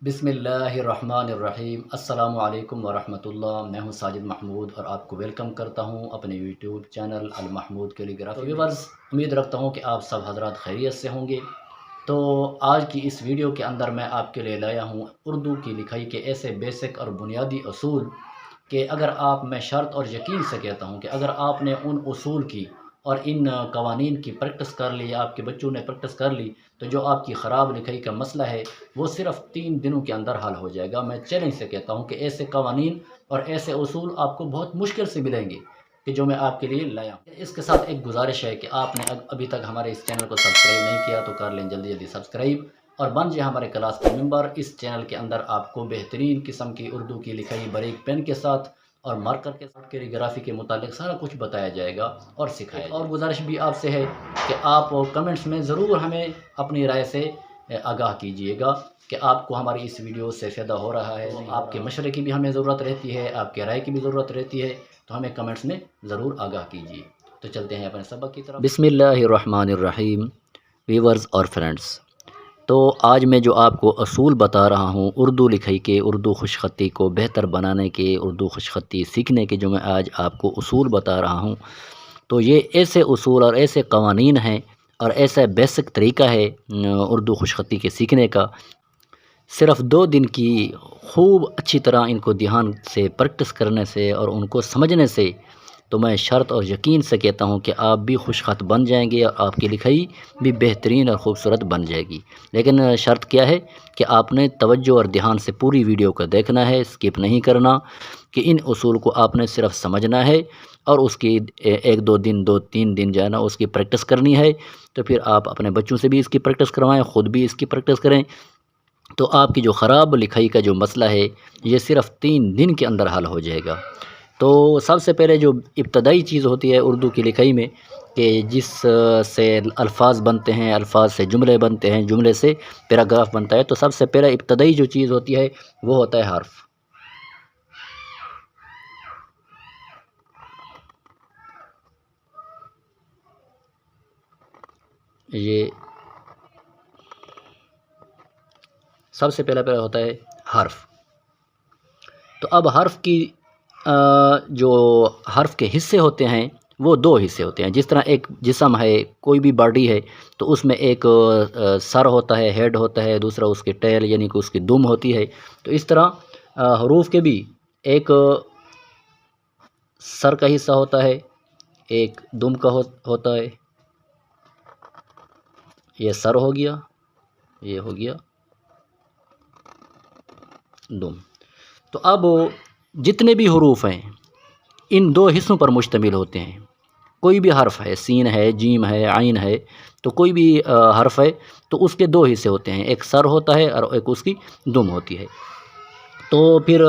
बिस्मिल्लाहिर्रहमानिर्रहीम अस्सलामु अलैकुम वरहमतुल्लाह। मैं हूं साजिद महमूद और आपको वेलकम करता हूं अपने यूट्यूब चैनल अल महमूद कैलीग्राफी। तो व्यूअर्स, उम्मीद रखता हूं कि आप सब हज़रात खैरियत से होंगे। तो आज की इस वीडियो के अंदर मैं आपके लिए लाया हूं उर्दू की लिखाई के ऐसे बेसिक और बुनियादी असूल कि अगर आप, मैं शर्त और यकीन से कहता हूँ कि अगर आपने उन उसूल की और इन कवानीन की प्रैक्टिस कर ली, आपके बच्चों ने प्रैक्टिस कर ली, तो जो आपकी ख़राब लिखाई का मसला है वो सिर्फ़ 3 दिनों के अंदर हल हो जाएगा। मैं चैलेंज से कहता हूँ कि ऐसे कवानीन और ऐसे उसूल आपको बहुत मुश्किल से मिलेंगे कि जो मैं आपके लिए लाया हूँ। इसके साथ एक गुजारिश है कि आपने अभी तक हमारे इस चैनल को सब्सक्राइब नहीं किया तो कर लें जल्दी जल्दी सब्सक्राइब और बन जाए हमारे क्लास के मेंबर। इस चैनल के अंदर आपको बेहतरीन किस्म की उर्दू की लिखाई बारीक पेन के साथ और मार्कर के साथ कैलीग्राफी के मुतालिक सारा कुछ बताया जाएगा और सिखाया जाएगा। और गुजारिश भी आपसे है कि आप कमेंट्स में ज़रूर हमें अपनी राय से आगाह कीजिएगा कि आपको हमारी इस वीडियो से फ़ायदा हो रहा है। तो आपके मशवरे की भी हमें ज़रूरत रहती है, आपके राय की भी ज़रूरत रहती है, तो हमें कमेंट्स में ज़रूर आगाह कीजिए। तो चलते हैं अपने सबक की तरफ। बिस्मिल्लाहिर्रहमानिर्रहीम। व्यूअर्स और फ्रेंड्स, तो आज मैं जो आपको असूल बता रहा हूँ उर्दू लिखाई के, उर्दू खुशख़त्ती को बेहतर बनाने के, उर्दू खुशख़त्ती सीखने के, जो मैं आज आपको उसूल बता रहा हूँ, तो ये ऐसे उसूल और ऐसे कवानीन हैं और ऐसा बेसिक तरीका है उर्दू खुशख़त्ती के सीखने का। सिर्फ़ 2 दिन की खूब अच्छी तरह इनको ध्यान से प्रैक्टिस करने से और उनको समझने से, तो मैं शर्त और यकीन से कहता हूँ कि आप भी खुशख़त बन जाएंगे और आपकी लिखाई भी बेहतरीन और ख़ूबसूरत बन जाएगी। लेकिन शर्त क्या है कि आपने तवज्जो और ध्यान से पूरी वीडियो को देखना है, स्किप नहीं करना, कि इन उसूल को आपने सिर्फ़ समझना है और उसकी 1-2 दिन, 2-3 दिन जो है ना उसकी प्रैक्टिस करनी है। तो फिर आप अपने बच्चों से भी इसकी प्रैक्टिस करवाएँ, ख़ुद भी इसकी प्रैक्टिस करें, तो आपकी जो ख़राब लिखाई का जो मसला है ये सिर्फ़ 3 दिन के अंदर हल हो जाएगा। तो सबसे पहले जो इब्तदाई चीज़ होती है उर्दू की लिखाई में, कि जिस से अल्फ़ाज़ बनते हैं, अल्फ़ाज़ से जुमले बनते हैं, जुमले से पैराग्राफ बनता है, तो सबसे पहले इब्तदाई जो चीज़ होती है वो होता है हर्फ़। ये सबसे पहला होता है हर्फ़। तो अब हर्फ़ की जो हर्फ़ के हिस्से होते हैं वो 2 हिस्से होते हैं। जिस तरह एक जिस्म है, कोई भी बॉडी है, तो उसमें एक सर होता है, हेड होता है, दूसरा उसकी टेल यानी कि उसकी दुम होती है। तो इस तरह हरूफ के भी एक सर का हिस्सा होता है, एक दुम का होता है। ये सर हो गया, ये हो गया दुम। तो अब जितने भी हरूफ हैं इन 2 हिस्सों पर मुश्तमिल होते हैं। कोई भी हर्फ़ है, सीन है, जीम है, आइन है, तो कोई भी हर्फ़ है तो उसके 2 हिस्से होते हैं, एक सर होता है और एक उसकी दुम होती है। तो फिर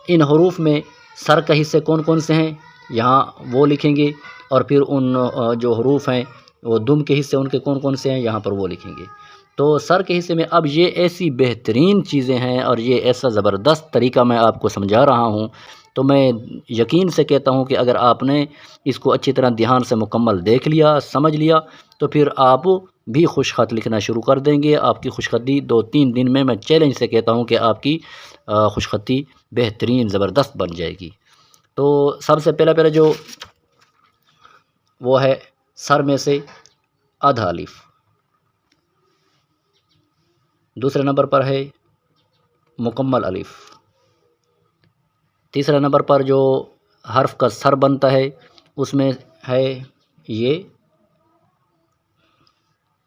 इन हरूफ में सर के हिस्से कौन कौन से हैं यहाँ वो लिखेंगे, और फिर उन जो हरूफ हैं वो दुम के हिस्से उनके कौन कौन से हैं यहाँ पर वो लिखेंगे। तो सर के हिस्से में अब ये ऐसी बेहतरीन चीज़ें हैं और ये ऐसा ज़बरदस्त तरीका मैं आपको समझा रहा हूँ, तो मैं यकीन से कहता हूँ कि अगर आपने इसको अच्छी तरह ध्यान से मुकम्मल देख लिया, समझ लिया, तो फिर आप भी खुशख़त लिखना शुरू कर देंगे। आपकी खुशख़ती 2-3 दिन में, मैं चैलेंज से कहता हूँ कि आपकी खुशख़ती बेहतरीन ज़बरदस्त बन जाएगी। तो सबसे पहला जो वो है सर में से आधा अलिफ, दूसरे नंबर पर है मुकम्मल अलिफ, तीसरा नंबर पर जो हर्फ़ का सर बनता है उसमें है ये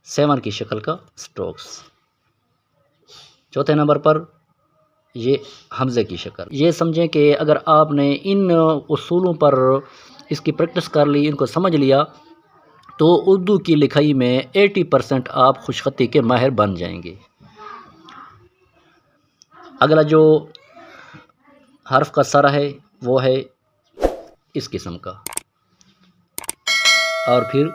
7 की शक्ल का स्ट्रोक्स, चौथे नंबर पर ये हमज़े की शक्ल। ये समझें कि अगर आपने इन उसूलों पर इसकी प्रैक्टिस कर ली, इनको समझ लिया, तो उर्दू की लिखाई में 80% आप खुशख़त्ती के माहिर बन जाएंगे। अगला जो हर्फ़ का सर है वो है इस किस्म का, और फिर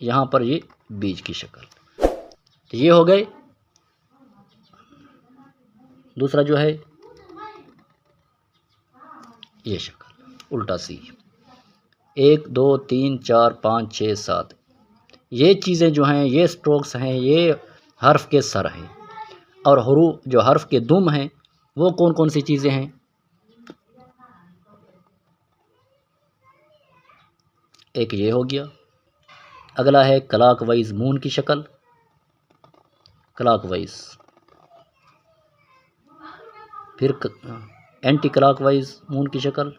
यहाँ पर ये बीज की शक्ल। तो ये हो गए। दूसरा जो है ये शक्ल उल्टा सी, 1 2 3 4 5 6 7, ये चीज़ें जो हैं, ये स्ट्रोक्स हैं, ये हर्फ़ के सर हैं। और हरूफ जो हर्फ के दुम हैं वो कौन कौन सी चीज़ें हैं? एक ये हो गया, अगला है क्लॉकवाइज मून की शक्ल, क्लॉकवाइज, फिर एंटी क्लॉकवाइज मून की शक्ल,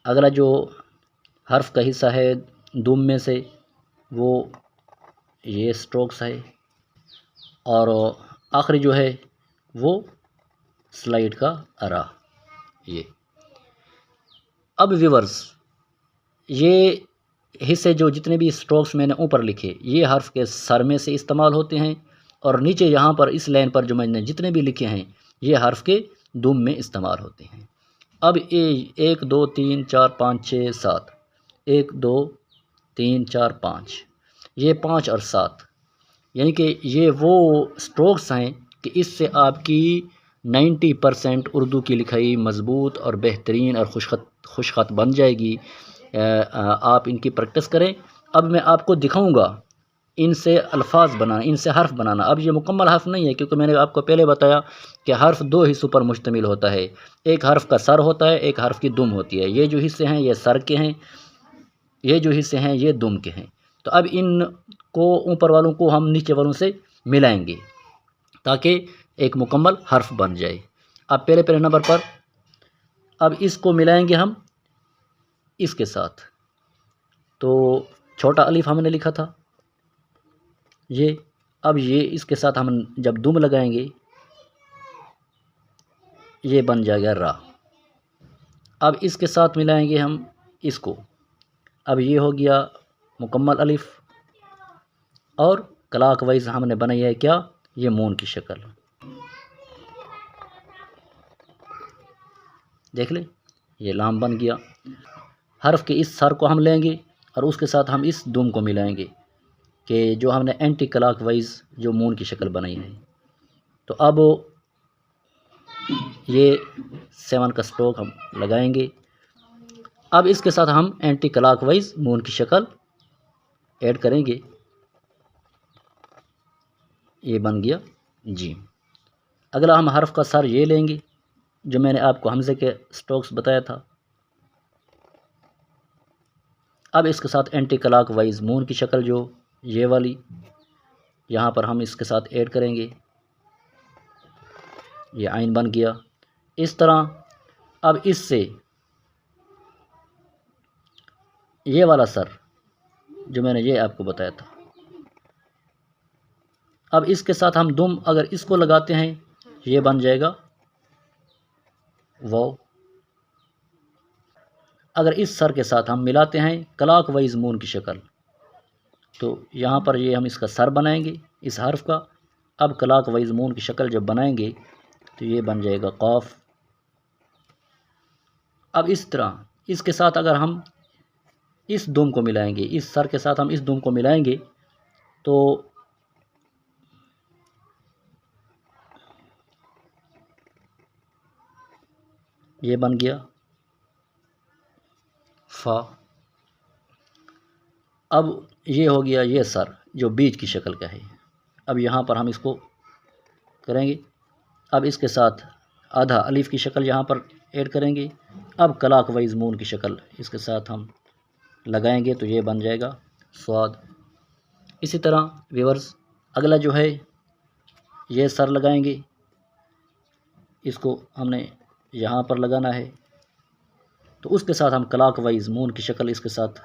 अगला जो हर्फ का हिस्सा है दुम में से वो ये स्ट्रोक्स है, और आखिरी जो है वो स्लाइड का अरा। ये अब व्यूअर्स, ये हिस्से जो जितने भी स्ट्रोक्स मैंने ऊपर लिखे ये हर्फ के सर में से इस्तेमाल होते हैं, और नीचे यहाँ पर इस लाइन पर जो मैंने जितने भी लिखे हैं ये हर्फ के दुम में इस्तेमाल होते हैं। अब ये 1 2 3 4 5 6 7, 1 2 3 4 5, ये 5 और 7, यानी कि ये वो स्ट्रोक्स हैं कि इससे आपकी 90% उर्दू की लिखाई मज़बूत और बेहतरीन और खुशखत बन जाएगी। आप इनकी प्रैक्टिस करें। अब मैं आपको दिखाऊंगा इनसे अल्फाज बनाना, इनसे हर्फ बनाना। अब ये मुकम्मल हर्फ नहीं है, क्योंकि मैंने आपको पहले बताया कि हर्फ 2 हिस्सों पर मुश्तमिल होता है, एक हर्फ का सर होता है, एक हर्फ की दुम होती है। ये जो हिस्से हैं ये सर के हैं, ये जो हिस्से हैं ये दुम के हैं। तो अब इनको ऊपर वालों को हम नीचे वालों से मिलाएंगे ताकि एक मुकम्मल हर्फ बन जाए। अब पहले नंबर पर अब इसको मिलाएंगे हम इसके साथ। तो छोटा अलिफ हमने लिखा था ये, अब ये इसके साथ हम जब दुम लगाएंगे ये बन जाएगा रा। अब इसके साथ मिलाएंगे हम इसको, अब ये हो गया मुकम्मल अलिफ, और क्लॉकवाइज हमने बनाई है क्या, ये मून की शक्ल। देख ले ये लाम बन गया। हर्फ के इस सर को हम लेंगे और उसके साथ हम इस दुम को मिलाएंगे कि जो हमने एंटी क्लॉकवाइज जो मून की शक्ल बनाई है। तो अब ये 7 का स्ट्रोक हम लगाएंगे। अब इसके साथ हम एंटी क्लॉकवाइज मून की शक्ल ऐड करेंगे, ये बन गया जी। अगला हम हर्फ का सर ये लेंगे जो मैंने आपको हमज़े के स्ट्रोक्स बताया था। अब इसके साथ एंटी क्लॉकवाइज मून की शक्ल जो ये वाली यहाँ पर हम इसके साथ ऐड करेंगे, ये आइन बन गया। इस तरह अब इससे ये वाला सर जो मैंने ये आपको बताया था, अब इसके साथ हम दुम अगर इसको लगाते हैं ये बन जाएगा वाव। अगर इस सर के साथ हम मिलाते हैं क्लॉकवाइज मून की शक्ल, तो यहाँ पर ये हम इसका सर बनाएंगे इस हर्फ का। अब क्लॉकवाइज मून की शक्ल जब बनाएंगे तो ये बन जाएगा कॉफ। अब इस तरह इसके साथ अगर हम इस दुम को मिलाएंगे, इस सर के साथ हम इस दुम को मिलाएंगे तो ये बन गया फा। अब ये हो गया ये सर जो बीच की शक्ल का है। अब यहाँ पर हम इसको करेंगे। अब इसके साथ आधा अलिफ की शक्ल यहाँ पर ऐड करेंगे। अब क्लॉकवाइज मून की शक्ल इसके साथ हम लगाएंगे तो ये बन जाएगा स्वाद। इसी तरह व्यूअर्स अगला जो है ये सर लगाएंगे, इसको हमने यहाँ पर लगाना है, तो उसके साथ हम क्लॉकवाइज मून की शक्ल इसके साथ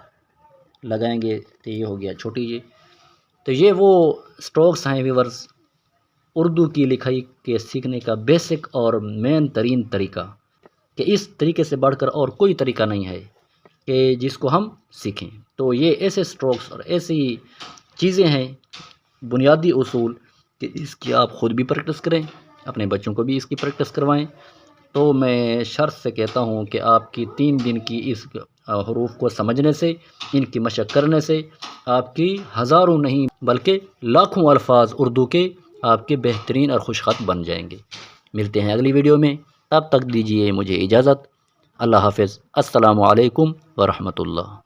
लगाएंगे तो ये हो गया छोटी ये। तो ये वो स्ट्रोक्स हैं व्यूअर्स उर्दू की लिखाई के सीखने का बेसिक और मेन तरीन तरीका, कि इस तरीके से बढ़कर और कोई तरीका नहीं है कि जिसको हम सीखें। तो ये ऐसे स्ट्रोक्स और ऐसी चीज़ें हैं बुनियादी उसूल कि इसकी आप ख़ुद भी प्रैक्टिस करें, अपने बच्चों को भी इसकी प्रैक्टिस करवाएं। तो मैं शर्त से कहता हूँ कि आपकी 3 दिन की इस हरूफ को समझने से, इनकी मशक करने से आपकी हज़ारों नहीं बल्कि लाखों अल्फाज उर्दू के आपके बेहतरीन और खुशखत बन जाएंगे। मिलते हैं अगली वीडियो में, तब तक दीजिए मुझे इजाज़त। अल्लाह हाफ़िज़। अस्सलामु अलैकुम व रहमतुल्लाह।